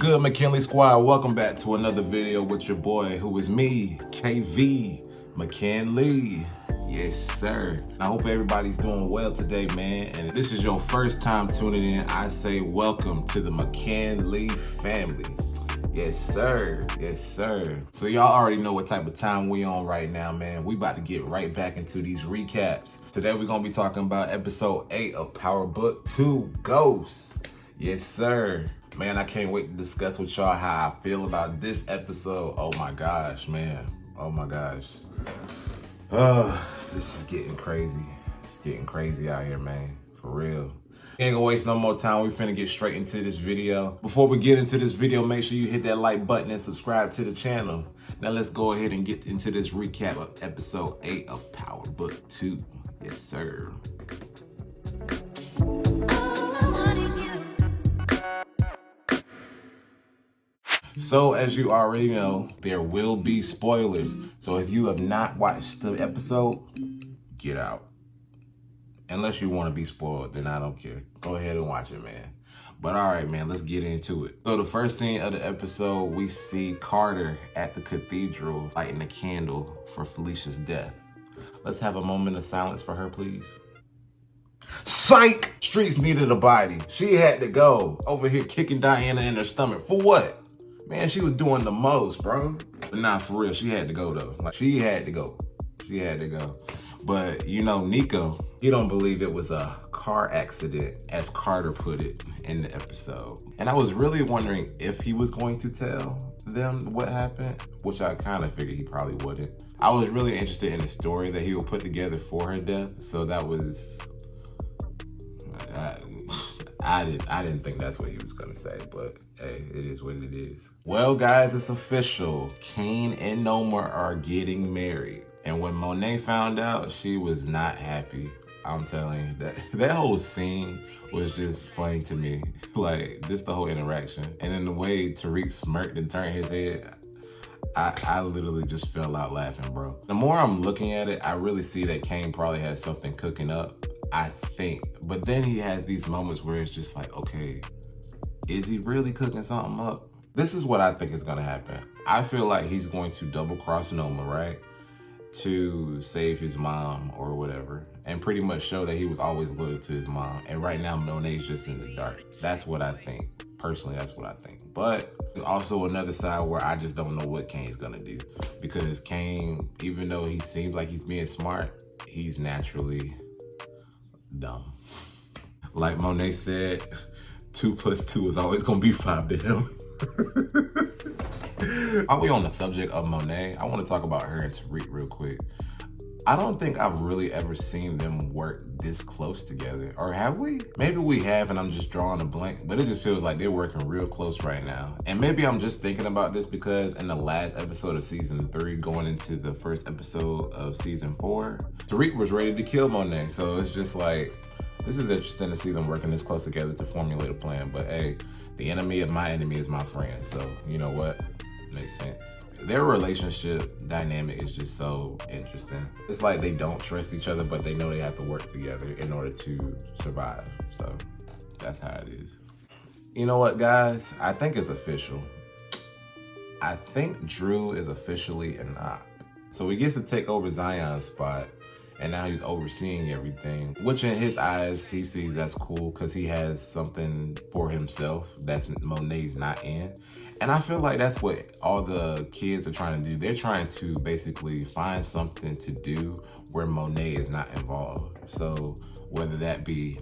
good, McKinley Squad? Welcome back to another video with your boy, who is me, KV McKinley. Yes, sir. I hope everybody's doing well today, man. And if this is your first time tuning in, I say welcome to the McKinley family. Yes, sir. Yes, sir. So y'all already know what type of time we on right now, man. We about to get right back into these recaps. Today we're gonna be talking about episode 8 of Power Book 2, Ghosts. Yes, sir. Man, I can't wait to discuss with y'all how I feel about this episode. Oh my gosh, man. Oh my gosh. This is getting crazy. It's getting crazy out here, man. For real. Ain't gonna waste no more time. We finna get straight into this video. Before we get into this video, make sure you hit that like button and subscribe to the channel. Now let's go ahead and get into this recap of episode 8 of Power Book 2. Yes, sir. So as you already know, there will be spoilers. So if you have not watched the episode, get out. Unless you want to be spoiled, then I don't care. Go ahead and watch it, man. But all right, man, let's get into it. So the first scene of the episode, we see Carter at the cathedral lighting a candle for Felicia's death. Let's have a moment of silence for her, please. Psych! Streets needed a body. She had to go. Over here kicking Diana in her stomach. For what? Man, she was doing the most, bro. But nah, for real, she had to go, though. Like, she had to go. She had to go. But, you know, Nico, he don't believe it was a car accident, as Carter put it in the episode. And I was really wondering if he was going to tell them what happened, which I kind of figured he probably wouldn't. I was really interested in the story that he would put together for her death. So that was... I didn't think that's what he was gonna say, but hey, it is what it is. Well, guys, it's official. Kane and Noma are getting married. And when Monet found out, she was not happy. I'm telling you, that whole scene was just funny to me. Like, just the whole interaction. And then the way Tariq smirked and turned his head, I literally just fell out laughing, bro. The more I'm looking at it, I really see that Kane probably has something cooking up, I think. But then he has these moments where it's just like, okay, is he really cooking something up? This is what I think is gonna happen. I feel like he's going to double cross Noma, right? To save his mom or whatever. And pretty much show that he was always loyal to his mom. And right now, Monet's just in the dark. That's what I think. Personally, that's what I think. But there's also another side where I just don't know what Kane's gonna do. Because Kane, even though he seems like he's being smart, he's naturally dumb. Like Monet said, 2 + 2 is always gonna be 5 to him. While we on the subject of Monet, I want to talk about her and Tariq real quick. I don't think I've really ever seen them work this close together. Or have we? Maybe we have and I'm just drawing a blank, but it just feels like they're working real close right now. And maybe I'm just thinking about this because in the last episode of season 3, going into the first episode of season 4, Tariq was ready to kill Monet. So it's just like, this is interesting to see them working this close together to formulate a plan. But hey, the enemy of my enemy is my friend. So you know what? Makes sense. Their relationship dynamic is just so interesting. It's like they don't trust each other, but they know they have to work together in order to survive. So that's how it is. You know what, guys? I think it's official. I think Drew is officially an op. So he gets to take over Zion's spot, and now he's overseeing everything, which in his eyes, he sees that's cool because he has something for himself that's Monet's not in. And I feel like that's what all the kids are trying to do. They're trying to basically find something to do where Monet is not involved. So whether that be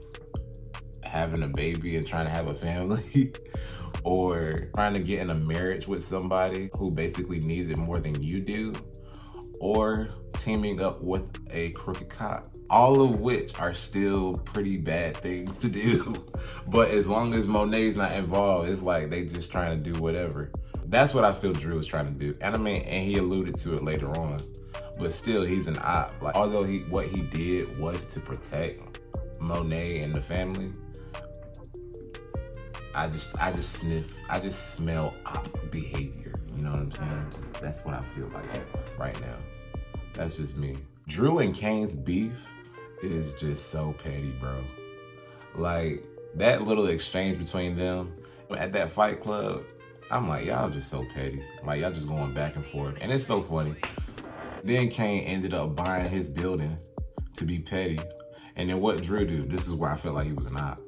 having a baby and trying to have a family, or trying to get in a marriage with somebody who basically needs it more than you do, or teaming up with a crooked cop. All of which are still pretty bad things to do. But as long as Monet's not involved, it's like they just trying to do whatever. That's what I feel Drew is trying to do. And I mean, and he alluded to it later on, but still he's an op. Like, although what he did was to protect Monet and the family, I just smell op behavior. You know what I'm saying? That's what I feel like right now. That's just me. Drew and Kane's beef is just so petty, bro. Like, that little exchange between them at that fight club, I'm like, y'all just so petty. Like, y'all just going back and forth. And it's so funny. Then Kane ended up buying his building to be petty. And then what Drew do? This is where I felt like he was an op.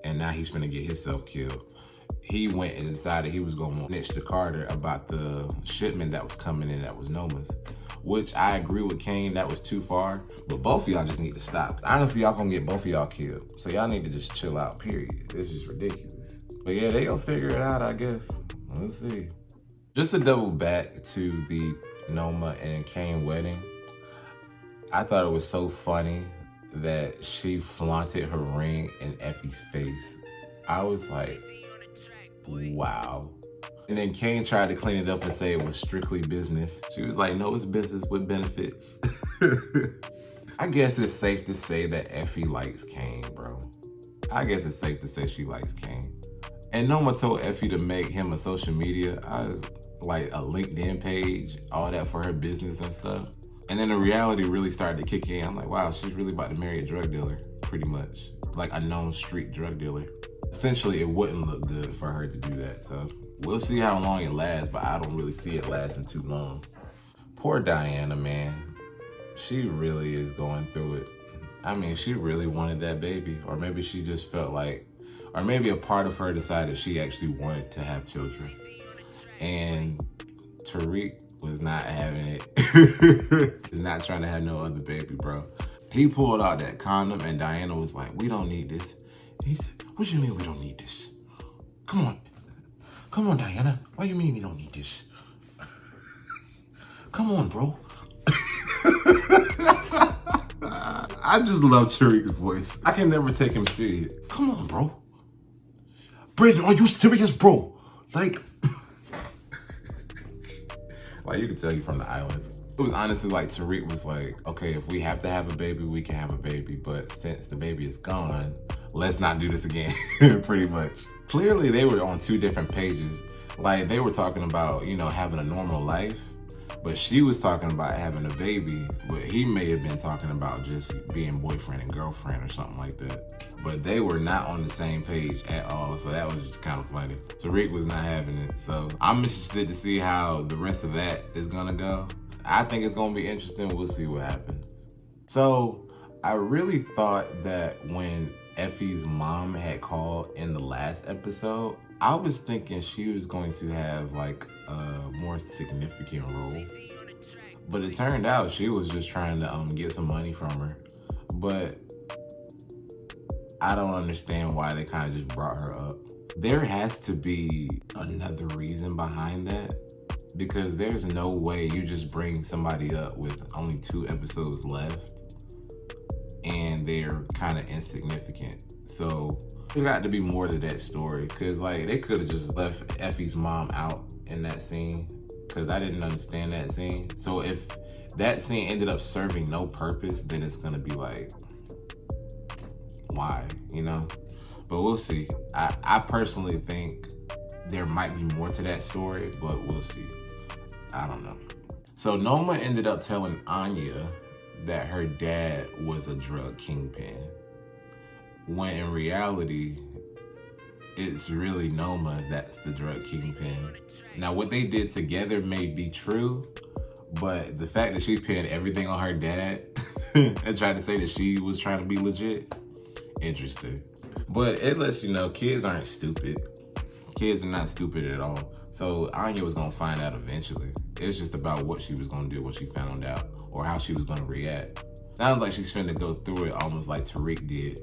And now he's finna get himself killed. He went and decided he was gonna snitch to Carter about the shipment that was coming in that was Noma's. Which I agree with Kane, that was too far. But both of y'all just need to stop. Honestly, y'all gonna get both of y'all killed. So y'all need to just chill out, period. It's just ridiculous. But yeah, they gonna figure it out, I guess. Let's see. Just to double back to the Noma and Kane wedding, I thought it was so funny that she flaunted her ring in Effie's face. I was like, wow. And then Kane tried to clean it up and say it was strictly business. She was like, no, it's business with benefits. I guess it's safe to say that Effie likes Kane, bro. I guess it's safe to say she likes Kane. And Noma told Effie to make him a social media, like a LinkedIn page, all that for her business and stuff. And then the reality really started to kick in. I'm like, wow, she's really about to marry a drug dealer, pretty much. Like a known street drug dealer. Essentially, it wouldn't look good for her to do that. So we'll see how long it lasts, but I don't really see it lasting too long. Poor Diana, man. She really is going through it. I mean, she really wanted that baby. Or maybe she just felt like, or maybe a part of her decided she actually wanted to have children. And Tariq was not having it. He's not trying to have no other baby, bro. He pulled out that condom and Diana was like, we don't need this. He said, what do you mean we don't need this? Come on. Come on, Diana. Why you mean we don't need this? Come on, bro. I just love Tariq's voice. I can never take him serious. Come on, bro. Brayden, are you serious, bro? Like you can tell you from the island. It was honestly like Tariq was like, okay, if we have to have a baby, we can have a baby. But since the baby is gone, let's not do this again, pretty much. Clearly, they were on two different pages. Like, they were talking about, you know, having a normal life. But she was talking about having a baby. But he may have been talking about just being boyfriend and girlfriend or something like that. But they were not on the same page at all. So that was just kind of funny. Tariq was not having it. So I'm interested to see how the rest of that is going to go. I think it's going to be interesting. We'll see what happens. So I really thought that when Effie's mom had called in the last episode, I was thinking she was going to have like a more significant role. But it turned out she was just trying to get some money from her. But I don't understand why they kind of just brought her up. There has to be another reason behind that. Because there's no way you just bring somebody up with only 2 episodes left and they're kind of insignificant. So there got to be more to that story, because like they could have just left Effie's mom out in that scene, because I didn't understand that scene. So if that scene ended up serving no purpose, then it's gonna be like, why, you know? But we'll see. I personally think there might be more to that story, but we'll see. I don't know. So Noma ended up telling Anya that her dad was a drug kingpin, when in reality, it's really Noma that's the drug kingpin. Now, what they did together may be true, but the fact that she pinned everything on her dad and tried to say that she was trying to be legit, interesting. But it lets you know kids aren't stupid. Kids are not stupid at all. So Anya was gonna find out eventually. It's just about what she was gonna do when she found out, or how she was gonna react. Sounds like she's finna go through it almost like Tariq did.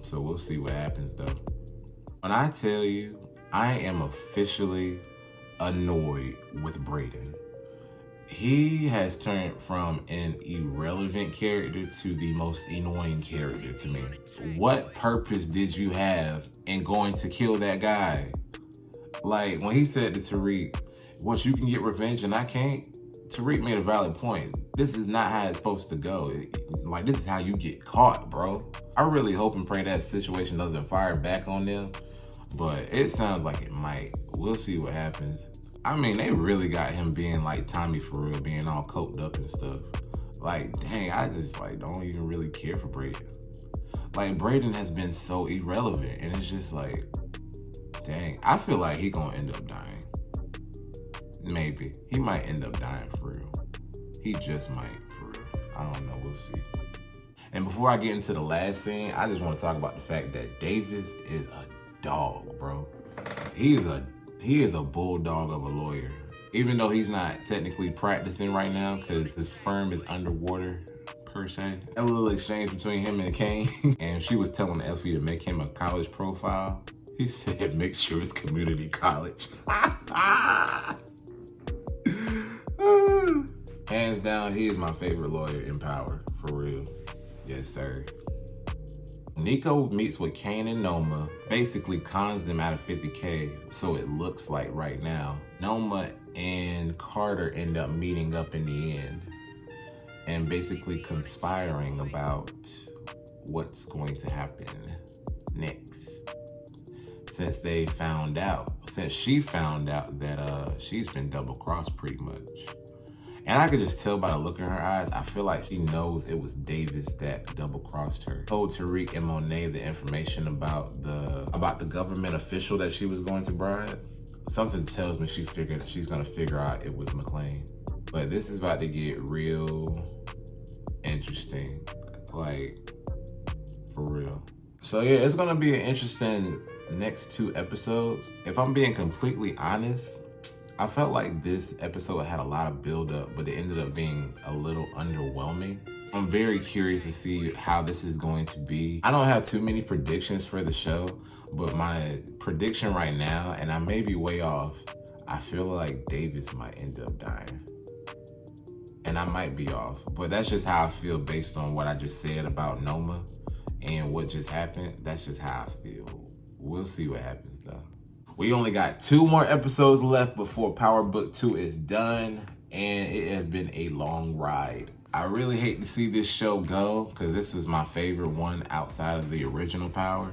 So we'll see what happens though. When I tell you, I am officially annoyed with Brayden. He has turned from an irrelevant character to the most annoying character to me. What purpose did you have in going to kill that guy? Like, when he said to Tariq, what, you can get revenge and I can't? Tariq made a valid point. This is not how it's supposed to go. Like, this is how you get caught, bro. I really hope and pray that situation doesn't fire back on them, but it sounds like it might. We'll see what happens. I mean, they really got him being like Tommy for real, being all coked up and stuff. Like, dang, I just like don't even really care for Brayden. Like, Brayden has been so irrelevant, and it's just like, dang, I feel like he gonna end up dying. Maybe. He might end up dying for real. He just might, for real. I don't know, we'll see. And before I get into the last scene, I just want to talk about the fact that Davis is a dog, bro. He is a bulldog of a lawyer. Even though he's not technically practicing right now because his firm is underwater, per se. A little exchange between him and Kane. And she was telling Effie to make him a college profile. He said, make sure it's community college. Hands down, he is my favorite lawyer in Power, for real. Yes, sir. Nico meets with Kane and Noma, basically cons them out of 50K, so it looks like right now. Noma and Carter end up meeting up in the end and basically conspiring about what's going to happen next. Since she found out that she's been double-crossed pretty much. And I could just tell by the look in her eyes, I feel like she knows it was Davis that double-crossed her. Told Tariq and Monet the information about the government official that she was going to bribe. Something tells me she's gonna figure out it was McClain. But this is about to get real interesting, like, for real. So yeah, it's gonna be an interesting next 2 episodes. If I'm being completely honest, I felt like this episode had a lot of build-up, but it ended up being a little underwhelming. I'm very curious to see how this is going to be. I don't have too many predictions for the show, but my prediction right now, and I may be way off, I feel like Davis might end up dying. And I might be off, but that's just how I feel based on what I just said about Noma and what just happened. That's just how I feel. We'll see what happens though. We only got 2 more episodes left before Power Book 2 is done, and it has been a long ride. I really hate to see this show go, because this was my favorite one outside of the original Power.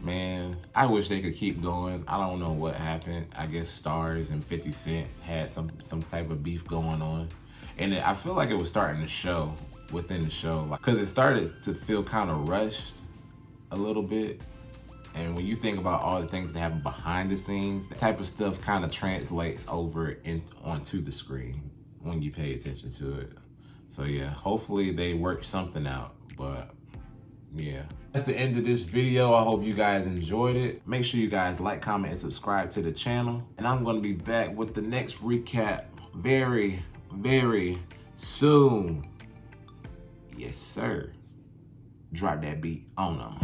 Man, I wish they could keep going. I don't know what happened. I guess Stars and 50 Cent had some type of beef going on. And I feel like it was starting to show within the show, because it started to feel kind of rushed a little bit. And when you think about all the things that happen behind the scenes, that type of stuff kind of translates over onto the screen when you pay attention to it. So yeah, hopefully they work something out, but yeah. That's the end of this video. I hope you guys enjoyed it. Make sure you guys like, comment, and subscribe to the channel. And I'm gonna be back with the next recap very, very soon. Yes, sir. Drop that beat on them.